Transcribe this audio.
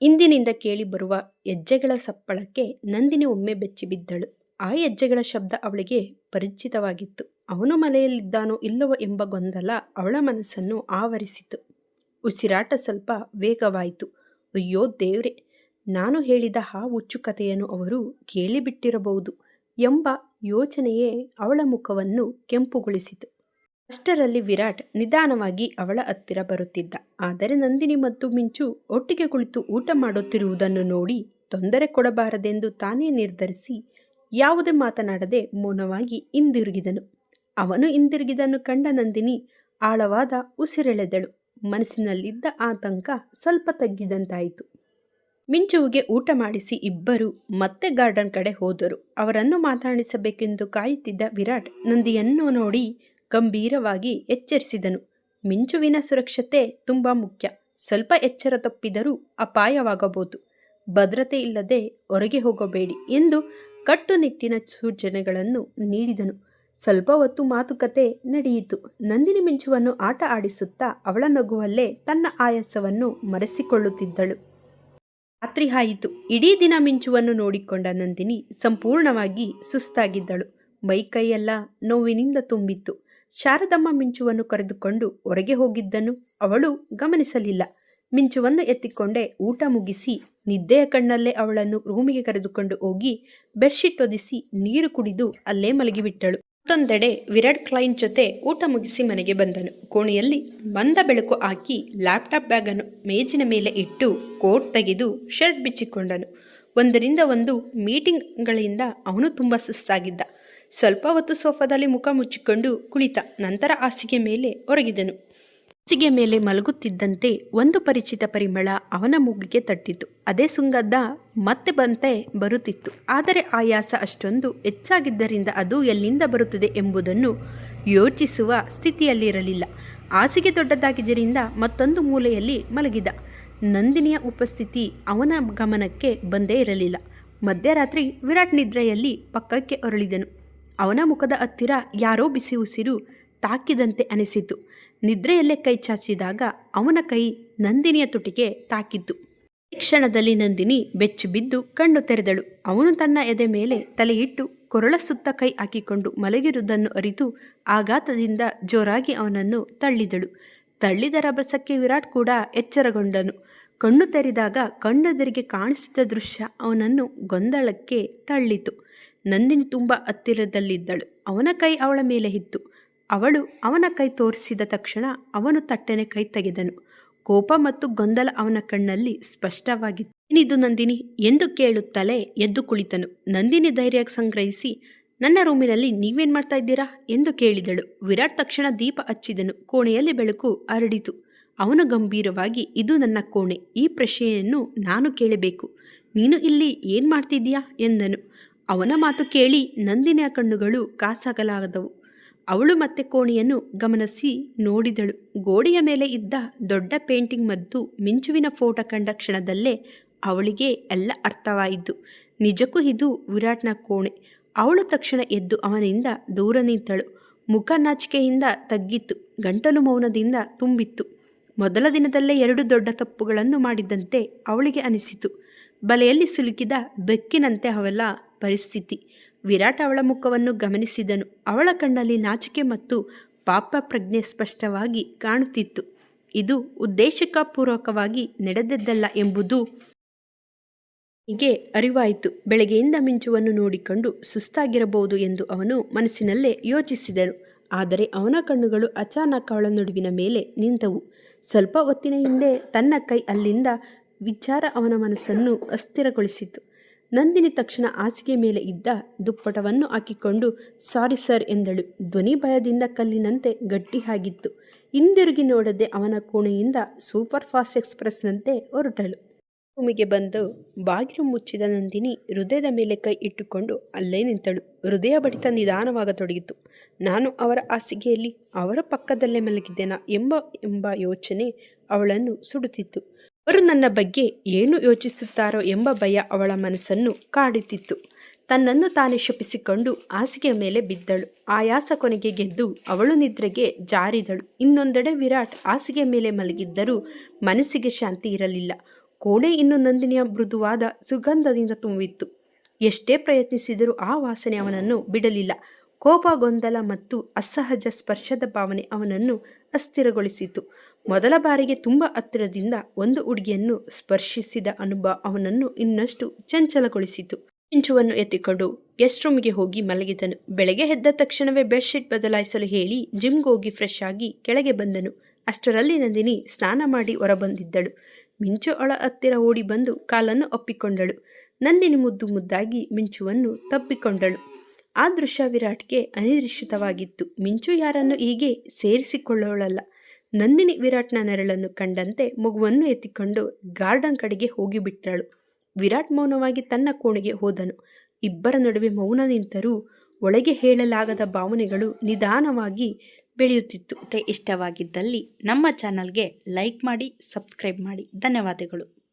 ಹಿಂದಿನಿಂದ ಕೇಳಿಬರುವ ಹೆಜ್ಜೆಗಳ ಸಪ್ಪಳಕ್ಕೆ ನಂದಿನಿ ಒಮ್ಮೆ ಬೆಚ್ಚಿಬಿದ್ದಳು. ಆ ಹೆಜ್ಜೆಗಳ ಶಬ್ದ ಅವಳಿಗೆ ಪರಿಚಿತವಾಗಿತ್ತು. ಅವನು ಮನೆಯಲ್ಲಿದ್ದಾನೋ ಇಲ್ಲವೋ ಎಂಬ ಗೊಂದಲ ಅವಳ ಮನಸ್ಸನ್ನು ಆವರಿಸಿತು. ಉಸಿರಾಟ ಸ್ವಲ್ಪ ವೇಗವಾಯಿತು. ಅಯ್ಯೋ ದೇವ್ರೆ, ನಾನು ಹೇಳಿದ ಆ ಹುಚ್ಚು ಕಥೆಯನ್ನು ಅವರು ಕೇಳಿಬಿಟ್ಟಿರಬಹುದು ಎಂಬ ಯೋಚನೆಯೇ ಅವಳ ಮುಖವನ್ನು ಕೆಂಪುಗೊಳಿಸಿತು. ಅಷ್ಟರಲ್ಲಿ ವಿರಾಟ್ ನಿಧಾನವಾಗಿ ಅವಳ ಹತ್ತಿರ ಬರುತ್ತಿದ್ದ. ಆದರೆ ನಂದಿನಿ ಮತ್ತು ಮಿಂಚು ಒಟ್ಟಿಗೆ ಕುಳಿತು ಊಟ ಮಾಡುತ್ತಿರುವುದನ್ನು ನೋಡಿ ತೊಂದರೆ ಕೊಡಬಾರದೆಂದು ತಾನೇ ನಿರ್ಧರಿಸಿ ಯಾವುದೇ ಮಾತನಾಡದೆ ಮೌನವಾಗಿ ಹಿಂದಿರುಗಿದನು. ಅವನು ಹಿಂದಿರುಗಿದನ್ನು ಕಂಡ ನಂದಿನಿ ಆಳವಾದ ಉಸಿರೆಳೆದಳು. ಮನಸ್ಸಿನಲ್ಲಿದ್ದ ಆತಂಕ ಸ್ವಲ್ಪ ತಗ್ಗಿದಂತಾಯಿತು. ಮಿಂಚುವಿಗೆ ಊಟ ಮಾಡಿಸಿ ಇಬ್ಬರು ಮತ್ತೆ ಗಾರ್ಡನ್ ಕಡೆ ಹೋದರು. ಅವರನ್ನು ಮಾತನಾಡಿಸಬೇಕೆಂದು ಕಾಯುತ್ತಿದ್ದ ವಿರಾಟ್ ನಂದಿಯನ್ನು ನೋಡಿ ಗಂಭೀರವಾಗಿ ಎಚ್ಚರಿಸಿದನು. ಮಿಂಚುವಿನ ಸುರಕ್ಷತೆ ತುಂಬ ಮುಖ್ಯ. ಸ್ವಲ್ಪ ಎಚ್ಚರ ತಪ್ಪಿದರೂ ಅಪಾಯವಾಗಬಹುದು. ಭದ್ರತೆ ಇಲ್ಲದೆ ಹೊರಗೆ ಹೋಗಬೇಡಿ ಎಂದು ಕಟ್ಟುನಿಟ್ಟಿನ ಸೂಚನೆಗಳನ್ನು ನೀಡಿದನು. ಸ್ವಲ್ಪ ಹೊತ್ತು ಮಾತುಕತೆ ನಡೆಯಿತು. ನಂದಿನಿ ಮಿಂಚುವನ್ನು ಆಟ ಆಡಿಸುತ್ತಾ ಅವಳ ನಗುವಲ್ಲೇ ತನ್ನ ಆಯಾಸವನ್ನು ಮರೆಸಿಕೊಳ್ಳುತ್ತಿದ್ದಳು. ರಾತ್ರಿ ಆಯಿತು. ಇಡೀ ದಿನ ಮಿಂಚುವನ್ನು ನೋಡಿಕೊಂಡ ನಂದಿನಿ ಸಂಪೂರ್ಣವಾಗಿ ಸುಸ್ತಾಗಿದ್ದಳು. ಮೈಕೈಯೆಲ್ಲ ನೋವಿನಿಂದ ತುಂಬಿತ್ತು. ಶಾರದಮ್ಮ ಮಿಂಚುವನ್ನು ಕರೆದುಕೊಂಡು ಹೊರಗೆ ಹೋಗಿದ್ದನ್ನು ಅವಳು ಗಮನಿಸಲಿಲ್ಲ. ಮಿಂಚುವನ್ನು ಎತ್ತಿಕೊಂಡೇ ಊಟ ಮುಗಿಸಿ ನಿದ್ದೆಯ ಕಣ್ಣಲ್ಲೇ ಅವಳನ್ನು ರೂಮಿಗೆ ಕರೆದುಕೊಂಡು ಹೋಗಿ ಬೆಡ್ಶೀಟ್ ಹೊದಿಸಿ ನೀರು ಕುಡಿದು ಅಲ್ಲೇ ಮಲಗಿಬಿಟ್ಟಳು. ಮತ್ತೊಂದೆಡೆ ವಿರಾಟ್ ಕ್ಲೈಂಟ್ ಜೊತೆ ಊಟ ಮುಗಿಸಿ ಮನೆಗೆ ಬಂದನು. ಕೋಣೆಯಲ್ಲಿ ಮಂದ ಬೆಳಕು ಹಾಕಿ ಲ್ಯಾಪ್ಟಾಪ್ ಬ್ಯಾಗನ್ನು ಮೇಜಿನ ಮೇಲೆ ಇಟ್ಟು ಕೋಟ್ ತೆಗೆದು ಶರ್ಟ್ ಬಿಚ್ಚಿಕೊಂಡನು. ಒಂದರಿಂದ ಒಂದು ಮೀಟಿಂಗ್ಗಳಿಂದ ಅವನು ತುಂಬ ಸುಸ್ತಾಗಿದ್ದ. ಸ್ವಲ್ಪ ಹೊತ್ತು ಸೋಫಾದಲ್ಲಿ ಮುಖ ಮುಚ್ಚಿಕೊಂಡು ಕುಳಿತ. ನಂತರ ಹಾಸಿಗೆ ಮೇಲೆ ಒರಗಿದನು. ಹಾಸಿಗೆ ಮೇಲೆ ಮಲಗುತ್ತಿದ್ದಂತೆ ಒಂದು ಪರಿಚಿತ ಪರಿಮಳ ಅವನ ಮೂಗಿಗೆ ತಟ್ಟಿತು. ಅದೇ ಸುಗಂಧ ಮತ್ತೆ ಬಂತೆ ಬರುತ್ತಿತ್ತು. ಆದರೆ ಆಯಾಸ ಅಷ್ಟೊಂದು ಹೆಚ್ಚಾಗಿದ್ದರಿಂದ ಅದು ಎಲ್ಲಿಂದ ಬರುತ್ತದೆ ಎಂಬುದನ್ನು ಯೋಚಿಸುವ ಸ್ಥಿತಿಯಲ್ಲಿರಲಿಲ್ಲ. ಹಾಸಿಗೆ ದೊಡ್ಡದಾಗಿದ್ದರಿಂದ ಮತ್ತೊಂದು ಮೂಲೆಯಲ್ಲಿ ಮಲಗಿದ. ನಂದಿನಿಯ ಉಪಸ್ಥಿತಿ ಅವನ ಗಮನಕ್ಕೆ ಬಂದೇ ಇರಲಿಲ್ಲ. ಮಧ್ಯರಾತ್ರಿ ವಿರಾಟ್ ನಿದ್ರೆಯಲ್ಲಿ ಪಕ್ಕಕ್ಕೆ ಹೊರಳಿದನು. ಅವನ ಮುಖದ ಹತ್ತಿರ ಯಾರೋ ಬಿಸಿ ಉಸಿರು ತಾಕಿದಂತೆ ಅನಿಸಿತು. ನಿದ್ರೆಯಲ್ಲೇ ಕೈ ಚಾಚಿದಾಗ ಅವನ ಕೈ ನಂದಿನಿಯ ತುಟಿಗೆ ತಾಕಿತ್ತು. ಈ ಕ್ಷಣದಲ್ಲಿ ನಂದಿನಿ ಬೆಚ್ಚು ಬಿದ್ದು ಕಣ್ಣು ತೆರೆದಳು. ಅವನು ತನ್ನ ಎದೆ ಮೇಲೆ ತಲೆಯಿಟ್ಟು ಕೊರಳ ಸುತ್ತ ಕೈ ಹಾಕಿಕೊಂಡು ಮಲಗಿರುವುದನ್ನು ಅರಿತು ಆಘಾತದಿಂದ ಜೋರಾಗಿ ಅವನನ್ನು ತಳ್ಳಿದಳು. ತಳ್ಳಿದ ರಭಸಕ್ಕೆ ವಿರಾಟ್ ಕೂಡ ಎಚ್ಚರಗೊಂಡನು. ಕಣ್ಣು ತೆರೆದಾಗ ಕಣ್ಣೆದುರಿಗೆ ಕಾಣಿಸಿದ ದೃಶ್ಯ ಅವನನ್ನು ಗೊಂದಲಕ್ಕೆ ತಳ್ಳಿತು. ನಂದಿನಿ ತುಂಬ ಹತ್ತಿರದಲ್ಲಿದ್ದಳು. ಅವನ ಕೈ ಅವಳ ಮೇಲೆ ಇತ್ತು. ಅವಳು ಅವನ ಕೈ ತೋರಿಸಿದ ತಕ್ಷಣ ಅವನು ತಟ್ಟನೆ ಕೈ ತೆಗೆದನು. ಕೋಪ ಮತ್ತು ಗೊಂದಲ ಅವನ ಕಣ್ಣಲ್ಲಿ ಸ್ಪಷ್ಟವಾಗಿತ್ತು. ಏನಿದು ನಂದಿನಿ ಎಂದು ಕೇಳುತ್ತಲೇ ಎದ್ದು ಕುಳಿತನು. ನಂದಿನಿ ಧೈರ್ಯ ಸಂಗ್ರಹಿಸಿ, ನನ್ನ ರೂಮಿನಲ್ಲಿ ನೀವೇನು ಮಾಡ್ತಾ ಇದ್ದೀರಾ ಎಂದು ಕೇಳಿದಳು. ವಿರಾಟ್ ತಕ್ಷಣ ದೀಪ ಹಚ್ಚಿದನು. ಕೋಣೆಯಲ್ಲಿ ಬೆಳಕು ಹರಡಿತು. ಅವನು ಗಂಭೀರವಾಗಿ, ಇದು ನನ್ನ ಕೋಣೆ. ಈ ಪ್ರಶ್ನೆಯನ್ನು ನಾನು ಕೇಳಬೇಕು. ನೀನು ಇಲ್ಲಿ ಏನು ಮಾಡ್ತಿದ್ದೀಯಾ ಎಂದನು. ಅವನ ಮಾತು ಕೇಳಿ ನಂದಿನಿಯ ಕಣ್ಣುಗಳು ಕಾಸಾಗಲಾಗದವು. ಅವಳು ಮತ್ತೆ ಕೋಣೆಯನ್ನು ಗಮನಿಸಿ ನೋಡಿದಳು. ಗೋಡೆಯ ಮೇಲೆ ಇದ್ದ ದೊಡ್ಡ ಪೇಂಟಿಂಗ್ ಮತ್ತು ಮಿಂಚುವಿನ ಫೋಟೋ ಕಂಡ ಕ್ಷಣದಲ್ಲೇ ಅವಳಿಗೆ ಎಲ್ಲ ಅರ್ಥವಾಯಿತು. ನಿಜಕ್ಕೂ ಇದು ವಿರಾಟ್ನ ಕೋಣೆ. ಅವಳು ತಕ್ಷಣ ಎದ್ದು ಅವನಿಂದ ದೂರ ನಿಂತಳು. ಮುಖ ನಾಚಿಕೆಯಿಂದ ತಗ್ಗಿತ್ತು. ಗಂಟಲು ಮೌನದಿಂದ ತುಂಬಿತ್ತು. ಮೊದಲ ದಿನದಲ್ಲೇ 2 ದೊಡ್ಡ ತಪ್ಪುಗಳನ್ನು ಮಾಡಿದಂತೆ ಅವಳಿಗೆ ಅನಿಸಿತು. ಬಲೆಯಲ್ಲಿ ಸಿಲುಕಿದ ಬೆಕ್ಕಿನಂತೆ ಅವಳ ಪರಿಸ್ಥಿತಿ. ವಿರಾಟ್ ಅವಳ ಮುಖವನ್ನು ಗಮನಿಸಿದನು. ಅವಳ ಕಣ್ಣಲ್ಲಿ ನಾಚಿಕೆ ಮತ್ತು ಪಾಪ ಪ್ರಜ್ಞೆ ಸ್ಪಷ್ಟವಾಗಿ ಕಾಣುತ್ತಿತ್ತು. ಇದು ಉದ್ದೇಶಪೂರ್ವಕವಾಗಿ ನಡೆದದ್ದಲ್ಲ ಎಂಬುದು ಹೀಗೆ ಅರಿವಾಯಿತು. ಬೆಳಗ್ಗೆಯಿಂದ ಮಿಂಚುವನ್ನು ನೋಡಿಕೊಂಡು ಸುಸ್ತಾಗಿರಬಹುದು ಎಂದು ಅವನು ಮನಸ್ಸಿನಲ್ಲೇ ಯೋಚಿಸಿದನು. ಆದರೆ ಅವನ ಕಣ್ಣುಗಳು ಅಚಾನಕ್ ಅವಳ ನಡುವಿನ ಮೇಲೆ ನಿಂತವು. ಸ್ವಲ್ಪ ಹೊತ್ತಿನ ಹಿಂದೆ ತನ್ನ ಕೈ ಅಲ್ಲಿಂದ ವಿಚಾರ ಅವನ ಮನಸ್ಸನ್ನು ಅಸ್ಥಿರಗೊಳಿಸಿತು. ನಂದಿನಿ ತಕ್ಷಣ ಹಾಸಿಗೆ ಮೇಲೆ ಇದ್ದ ದುಪ್ಪಟವನ್ನು ಹಾಕಿಕೊಂಡು ಸಾರಿ ಸರ್ ಎಂದಳು. ಧ್ವನಿ ಭಯದಿಂದ ಕಲ್ಲಿನಂತೆ ಗಟ್ಟಿಯಾಗಿತ್ತು. ಹಿಂದಿರುಗಿ ನೋಡದೆ ಅವನ ಕೋಣೆಯಿಂದ ಸೂಪರ್ ಫಾಸ್ಟ್ ಎಕ್ಸ್ಪ್ರೆಸ್ನಂತೆ ಹೊರಟಳು. ರೂಮಿಗೆ ಬಂದು ಬಾಗಿಲು ಮುಚ್ಚಿದ ನಂದಿನಿ ಹೃದಯದ ಮೇಲೆ ಕೈ ಇಟ್ಟುಕೊಂಡು ಅಲ್ಲೇ ನಿಂತಳು. ಹೃದಯ ಬಡಿತ ನಿಧಾನವಾಗತೊಡಗಿತು. ನಾನು ಅವರ ಹಾಸಿಗೆಯಲ್ಲಿ ಅವರ ಪಕ್ಕದಲ್ಲೇ ಮಲಗಿದ್ದೇನಾ ಎಂಬ ಯೋಚನೆ ಅವಳನ್ನು ಸುಡುತ್ತಿತ್ತು. ಅವರು ನನ್ನ ಬಗ್ಗೆ ಏನು ಯೋಚಿಸುತ್ತಾರೋ ಎಂಬ ಭಯ ಅವಳ ಮನಸ್ಸನ್ನು ಕಾಡುತ್ತಿತ್ತು. ತನ್ನನ್ನು ತಾನೇ ಶಪಿಸಿಕೊಂಡು ಹಾಸಿಗೆಯ ಮೇಲೆ ಬಿದ್ದಳು. ಆಯಾಸ ಕೊನೆಗೆ ಗೆದ್ದು ಅವಳು ನಿದ್ರೆಗೆ ಜಾರಿದಳು. ಇನ್ನೊಂದೆಡೆ ವಿರಾಟ್ ಹಾಸಿಗೆ ಮೇಲೆ ಮಲಗಿದ್ದರೂ ಮನಸ್ಸಿಗೆ ಶಾಂತಿ ಇರಲಿಲ್ಲ. ಕೋಣೆ ಇನ್ನು ನಂದಿನಿಯ ಮೃದುವಾದ ಸುಗಂಧದಿಂದ ತುಂಬಿತ್ತು. ಎಷ್ಟೇ ಪ್ರಯತ್ನಿಸಿದರೂ ಆ ವಾಸನೆ ಅವನನ್ನು ಬಿಡಲಿಲ್ಲ. ಕೋಪ, ಗೊಂದಲ ಮತ್ತು ಅಸಹಜ ಸ್ಪರ್ಶದ ಭಾವನೆ ಅವನನ್ನು ಅಸ್ಥಿರಗೊಳಿಸಿತು. ಮೊದಲ ಬಾರಿಗೆ ತುಂಬ ಹತ್ತಿರದಿಂದ ಒಂದು ಹುಡುಗಿಯನ್ನು ಸ್ಪರ್ಶಿಸಿದ ಅನುಭವ ಅವನನ್ನು ಇನ್ನಷ್ಟು ಚಂಚಲಗೊಳಿಸಿತು. ಮಿಂಚುವನ್ನು ಎತ್ತಿಕೊಂಡು ಗೆಸ್ಟ್ ರೂಮ್ಗೆ ಹೋಗಿ ಮಲಗಿದನು. ಬೆಳಗ್ಗೆ ಎದ್ದ ತಕ್ಷಣವೇ ಬೆಡ್ಶೀಟ್ ಬದಲಾಯಿಸಲು ಹೇಳಿ ಜಿಮ್ಗೆ ಹೋಗಿ ಫ್ರೆಶ್ ಆಗಿ ಕೆಳಗೆ ಬಂದನು. ಅಷ್ಟರಲ್ಲಿ ನಂದಿನಿ ಸ್ನಾನ ಮಾಡಿ ಹೊರಬಂದಿದ್ದಳು. ಮಿಂಚು ಅವಳ ಹತ್ತಿರ ಓಡಿ ಬಂದು ಕಾಲನ್ನು ಒಪ್ಪಿಕೊಂಡಳು. ನಂದಿನಿ ಮುದ್ದು ಮುದ್ದಾಗಿ ಮಿಂಚುವನ್ನು ತಬ್ಬಿಕೊಂಡಳು. ಆ ದೃಶ್ಯ ವಿರಾಟ್ಗೆ ಅನಿರೀಕ್ಷಿತವಾಗಿತ್ತು. ಮಿಂಚು ಯಾರನ್ನು ಹೀಗೆ ಸೇರಿಸಿಕೊಳ್ಳೋಳಲ್ಲ. ನಂದಿನಿ ವಿರಾಟ್ನ ನೆರಳನ್ನು ಕಂಡಂತೆ ಮಗುವನ್ನು ಎತ್ತಿಕೊಂಡು ಗಾರ್ಡನ್ ಕಡೆಗೆ ಹೋಗಿಬಿಟ್ಟಳು. ವಿರಾಟ್ ಮೌನವಾಗಿ ತನ್ನ ಕೋಣೆಗೆ ಹೋದನು. ಇಬ್ಬರ ನಡುವೆ ಮೌನ ನಿಂತರೂ ಒಳಗೆ ಹೇಳಲಾಗದ ಭಾವನೆಗಳು ನಿಧಾನವಾಗಿ ಬೆಳೆಯುತ್ತಿತ್ತು. ಇಷ್ಟವಾಗಿದ್ದಲ್ಲಿ ನಮ್ಮ ಚಾನಲ್ಗೆ ಲೈಕ್ ಮಾಡಿ, ಸಬ್ಸ್ಕ್ರೈಬ್ ಮಾಡಿ. ಧನ್ಯವಾದಗಳು.